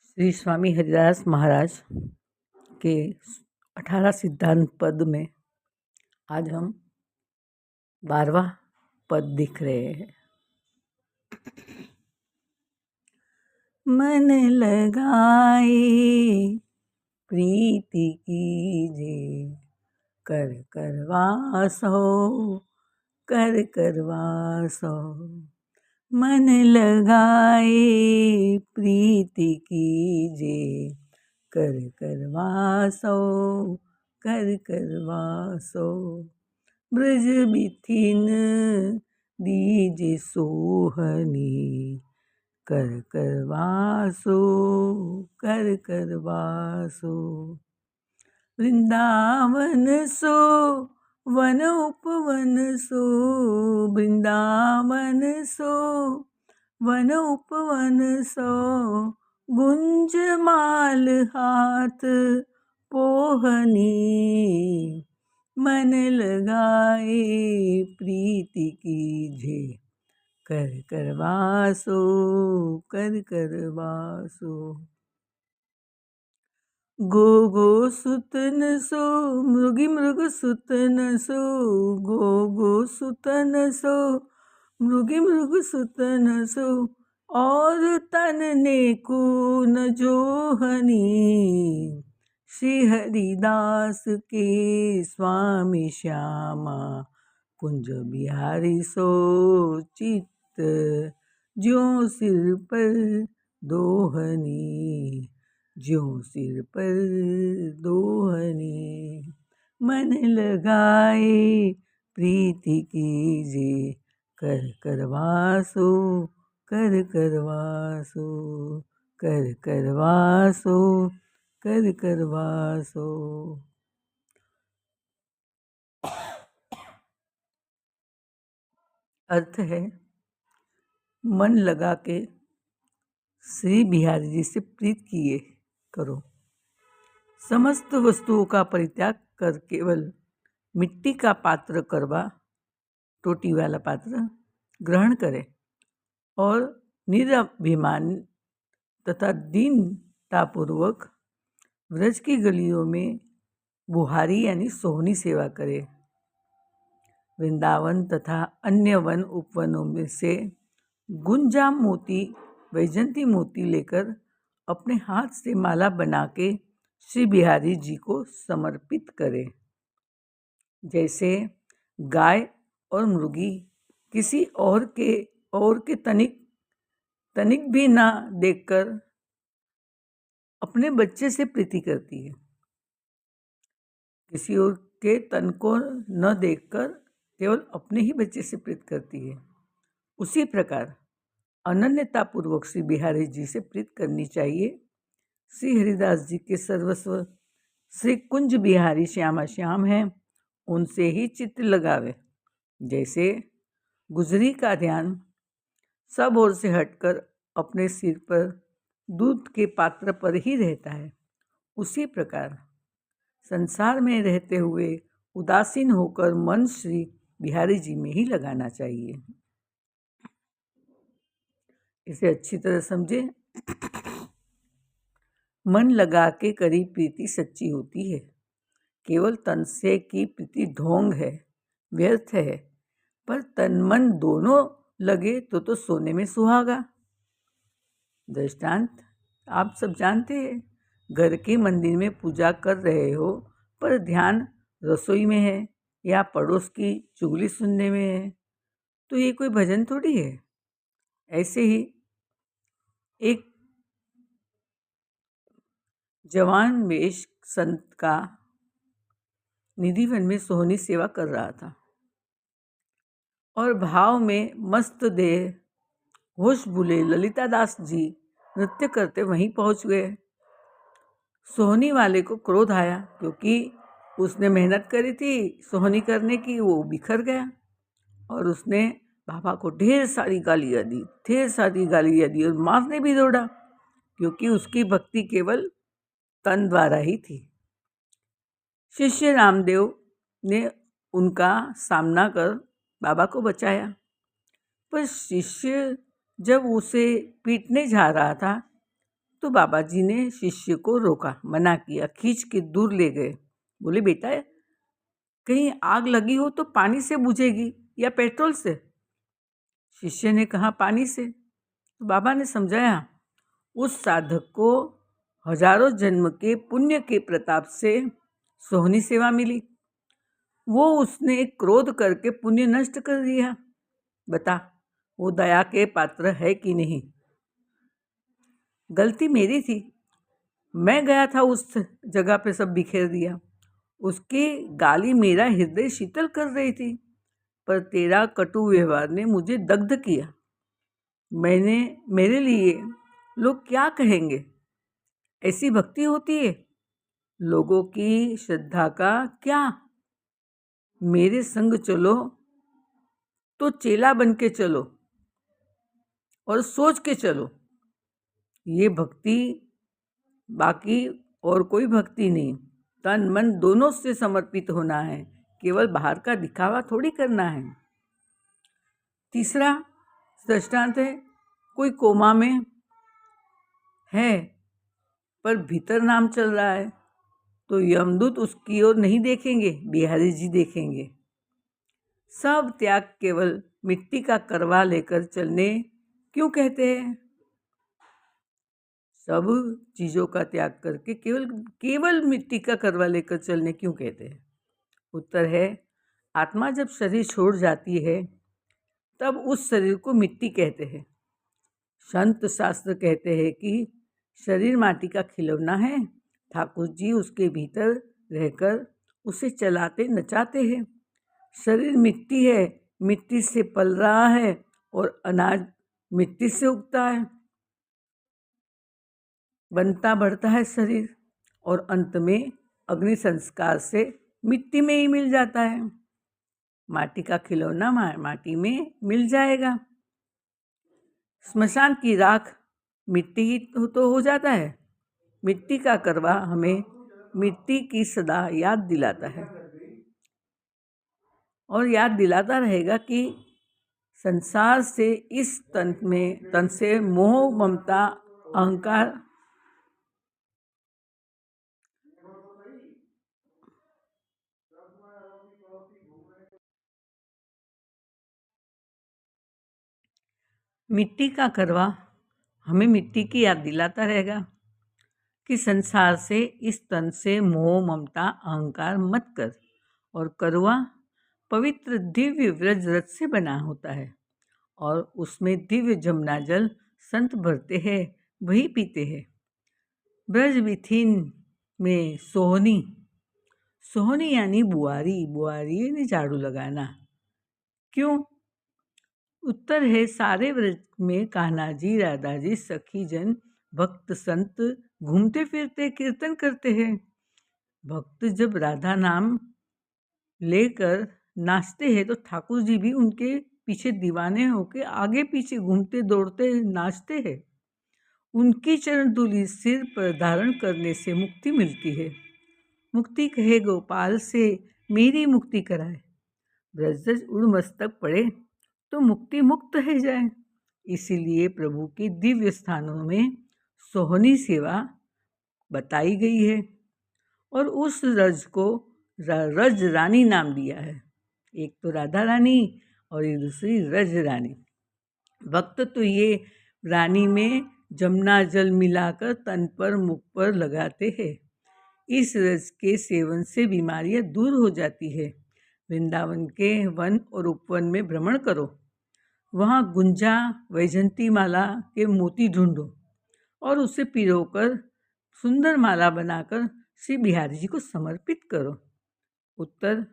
श्री स्वामी हरिदास महाराज के 18 सिद्धांत पद में आज हम 12वां पद दिख रहे हैं। मन लगाए प्रीति कीजे कर करवासो कर करवासो। मन लगाए प्रीति कीजे कर करवासो कर करवासो। ब्रज बिथिन दीजे सोहनी कर करवासो कर करवासो। वृंदावन सो वन उपवन सो वृंदावन सो वन उपवन सो। गुंज माल हाथ पोहनी मन लगाए प्रीति कीजे कर करवासो कर करवासो। गो गो सुतन सो मृगी मृग सुतन सो गो गो सुतन सो मृगी मृग सुतन सो। और तन ने को न जोहनी श्री हरिदास के स्वामी श्यामा कुंज बिहारी सो। चित्त ज्यों सिर पर दोहनी ज्यों सिर पर दोहनी। मन लगाए प्रीति कीजे कर करवासो कर करवासो कर करवासो कर करवासो। अर्थ है, मन लगा के श्री बिहारी जी से प्रीत किए करो। समस्त वस्तुओं का परित्याग कर केवल मिट्टी का पात्र करवा टोटी वाला पात्र ग्रहण करें और निराभिमान तथा दीनतापूर्वक व्रज की गलियों में बुहारी यानी सोहनी सेवा करे। वृंदावन तथा अन्य वन उपवनों में से गुंजा मोती वैजंती मोती लेकर अपने हाथ से माला बना के श्री बिहारी जी को समर्पित करें। जैसे गाय और मुर्गी किसी और के तनिक भी ना देखकर अपने बच्चे से प्रीति करती है, किसी और के तन को न देखकर केवल अपने ही बच्चे से प्रीत करती है, उसी प्रकार अनन्यतापूर्वक श्री बिहारी जी से प्रीत करनी चाहिए। श्री हरिदास जी के सर्वस्व श्री कुंज बिहारी श्यामा श्याम हैं, उनसे ही चित्त लगावे। जैसे गुजरी का ध्यान सब ओर से हटकर अपने सिर पर दूध के पात्र पर ही रहता है, उसी प्रकार संसार में रहते हुए उदासीन होकर मन श्री बिहारी जी में ही लगाना चाहिए। इसे अच्छी तरह समझे। मन लगा के करी प्रीति सच्ची होती है। केवल तन से की प्रीति ढोंग है, व्यर्थ है। पर तन मन दोनों लगे तो सोने में सुहागा। दृष्टांत आप सब जानते हैं। घर के मंदिर में पूजा कर रहे हो पर ध्यान रसोई में है या पड़ोस की चुगली सुनने में है, तो ये कोई भजन थोड़ी है। ऐसे ही एक जवान वेश संत का निधिवन में सोहनी सेवा कर रहा था और भाव में मस्त देह होश भूले ललिता दास जी नृत्य करते वहीं पहुंच गए। सोहनी वाले को क्रोध आया, क्योंकि उसने मेहनत करी थी सोहनी करने की, वो बिखर गया और उसने बाबा को ढेर सारी गालियाँ दी और मारने भी दौड़ा, क्योंकि उसकी भक्ति केवल तन द्वारा ही थी। शिष्य रामदेव ने उनका सामना कर बाबा को बचाया, पर शिष्य जब उसे पीटने जा रहा था तो बाबा जी ने शिष्य को रोका, मना किया, खींच के दूर ले गए। बोले, बेटा कहीं आग लगी हो तो पानी से बुझेगी या पेट्रोल से? शिष्य ने कहा, पानी से। तो बाबा ने समझाया, उस साधक को हजारों जन्म के पुण्य के प्रताप से सोहनी सेवा मिली। वो उसने क्रोध करके पुण्य नष्ट कर दिया। बता, वो दया के पात्र है कि नहीं? गलती मेरी थी, मैं गया था उस जगह पे, सब बिखेर दिया। उसकी गाली मेरा हृदय शीतल कर रही थी, पर तेरा कटु व्यवहार ने मुझे दग्ध किया। मेरे लिए लोग क्या कहेंगे? ऐसी भक्ति होती है? लोगों की श्रद्धा का क्या? मेरे संग चलो तो चेला बन के चलो और सोच के चलो, ये भक्ति, बाकी और कोई भक्ति नहीं। तन मन दोनों से समर्पित होना है, केवल बाहर का दिखावा थोड़ी करना है। तीसरा दृष्टांत है, कोई कोमा में है पर भीतर नाम चल रहा है, तो यमदूत उसकी ओर नहीं देखेंगे, बिहारी जी देखेंगे। सब त्याग केवल मिट्टी का करवा लेकर चलने क्यों कहते हैं? सब चीज़ों का त्याग करके केवल मिट्टी का करवा लेकर चलने क्यों कहते हैं? उत्तर है, आत्मा जब शरीर छोड़ जाती है तब उस शरीर को मिट्टी कहते हैं। संत शास्त्र कहते हैं कि शरीर माटी का खिलौना है, ठाकुर जी उसके भीतर रहकर उसे चलाते नचाते हैं। शरीर मिट्टी है, मिट्टी से पल रहा है और अनाज मिट्टी से उगता है। बनता बढ़ता है शरीर और अंत में अग्नि संस्कार से मिट्टी में ही मिल जाता है। माटी का खिलौना माटी में मिल जाएगा। स्मशान की राख मिट्टी ही तो हो जाता है। मिट्टी का करवा हमें मिट्टी की सदा याद दिलाता है और याद दिलाता रहेगा कि संसार से, इस तन से मोह, ममता, अहंकार मिट्टी का करवा हमें मिट्टी की याद दिलाता रहेगा कि संसार से, इस तन से मोह, ममता, अहंकार मत कर। और करवा पवित्र दिव्य व्रज रस से बना होता है और उसमें दिव्य जमुना जल संत भरते हैं, वही पीते हैं। ब्रज विथिन में सोहनी, सोहनी यानी बुआरी, बुआरी यानी झाड़ू लगाना। क्यों? उत्तर है, सारे व्रज में कान्हा जी, राधा जी, सखी जन, भक्त संत घूमते फिरते कीर्तन करते हैं। भक्त जब राधा नाम लेकर नाचते हैं तो ठाकुर जी भी उनके पीछे दीवाने होकर आगे पीछे घूमते दौड़ते नाचते हैं। उनकी चरण धूलि सिर पर धारण करने से मुक्ति मिलती है। मुक्ति कहे गोपाल से मेरी मुक्ति कराए। ब्रजरज उड़ मस्तक पड़े तो मुक्ति मुक्त है जाए। इसीलिए प्रभु के दिव्य स्थानों में सोहनी सेवा बताई गई है और उस रज को रज रानी नाम दिया है। एक तो राधा रानी और एक दूसरी रज रानी। भक्त तो ये रानी में जमुना जल मिलाकर तन पर, मुख पर लगाते हैं। इस रस के सेवन से बीमारियां दूर हो जाती है। वृंदावन के वन और उपवन में भ्रमण करो, वहाँ गुंजा, वैजंती माला के मोती ढूंढो और उसे पिरोकर सुंदर माला बनाकर श्री बिहारी जी को समर्पित करो। उत्तर,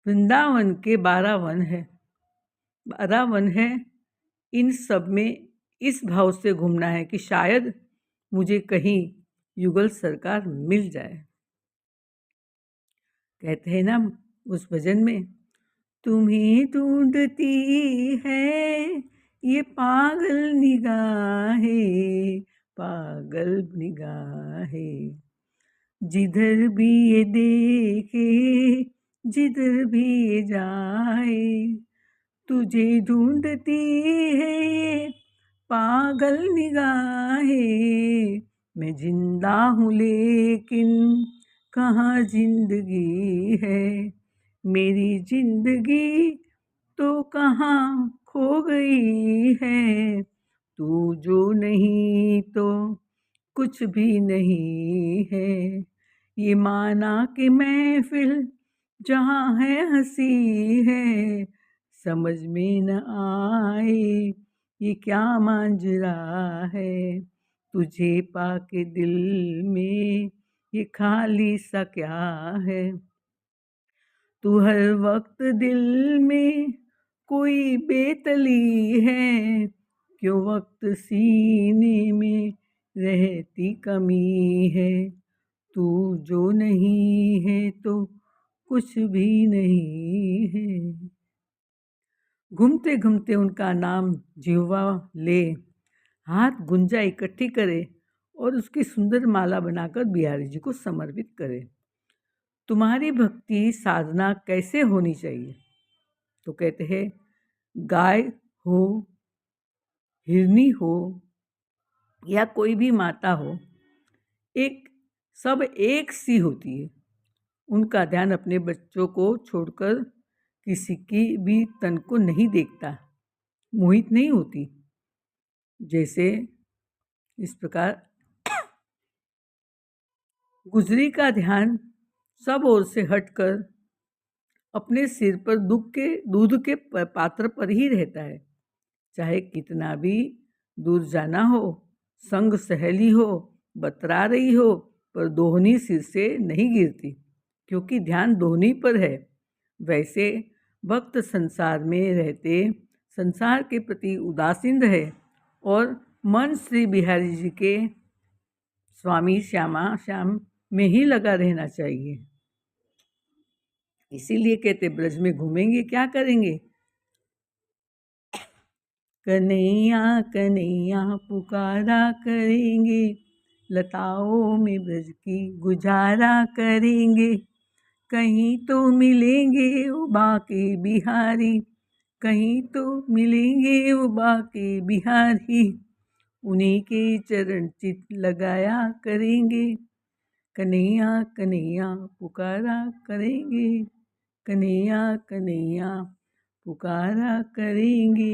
वृंदावन के 12 वन है, 12 वन है। इन सब में इस भाव से घूमना है कि शायद मुझे कहीं युगल सरकार मिल जाए। कहते हैं ना उस भजन में, तुम्हें ढूंढती है ये पागल निगाहें, पागल निगाहें, जिधर भी ये देखे, जिधर भी ये जाए, तुझे ढूंढती है ये पागल निगाहें, मैं जिंदा हूँ लेकिन कहाँ जिंदगी है, मेरी जिंदगी तो कहाँ खो गई है, तू जो नहीं तो कुछ भी नहीं है, ये माना कि महफिल जहाँ है हंसी है, समझ में न आए ये क्या मांजरा है, तुझे पाके दिल में ये खाली सा क्या है, तू हर वक्त दिल में कोई बेतली है, क्यों वक्त सीने में रहती कमी है, तू जो नहीं है तो कुछ भी नहीं है। घूमते घूमते उनका नाम जिह्वा ले, हाथ गुंजा इकट्ठी करे और उसकी सुंदर माला बनाकर बिहारी जी को समर्पित करे। तुम्हारी भक्ति साधना कैसे होनी चाहिए? तो कहते हैं, गाय हो, हिरनी हो या कोई भी माता हो, सब एक सी होती है। उनका ध्यान अपने बच्चों को छोड़कर किसी की भी तन को नहीं देखता, मोहित नहीं होती। जैसे इस प्रकार गुजरी का ध्यान सब ओर से हटकर अपने सिर पर दूध के पात्र पर ही रहता है। चाहे कितना भी दूर जाना हो, संग सहेली हो, बतरा रही हो, पर दोहनी सिर से नहीं गिरती, क्योंकि ध्यान दोहनी पर है। वैसे भक्त संसार में रहते संसार के प्रति उदासीन रहे और मन श्री बिहारी जी के स्वामी श्याम में ही लगा रहना चाहिए। इसीलिए कहते, ब्रज में घूमेंगे क्या करेंगे? कन्हैया कन्हैया पुकारा करेंगे, लताओं में ब्रज की गुजारा करेंगे, कहीं तो मिलेंगे वो बाके बिहारी, कहीं तो मिलेंगे वो बाके बिहारी, उन्हीं के चरण चित लगाया करेंगे, कन्हैया कन्हैया पुकारा करेंगे, कन्हैया कन्हैया पुकारा करेंगे।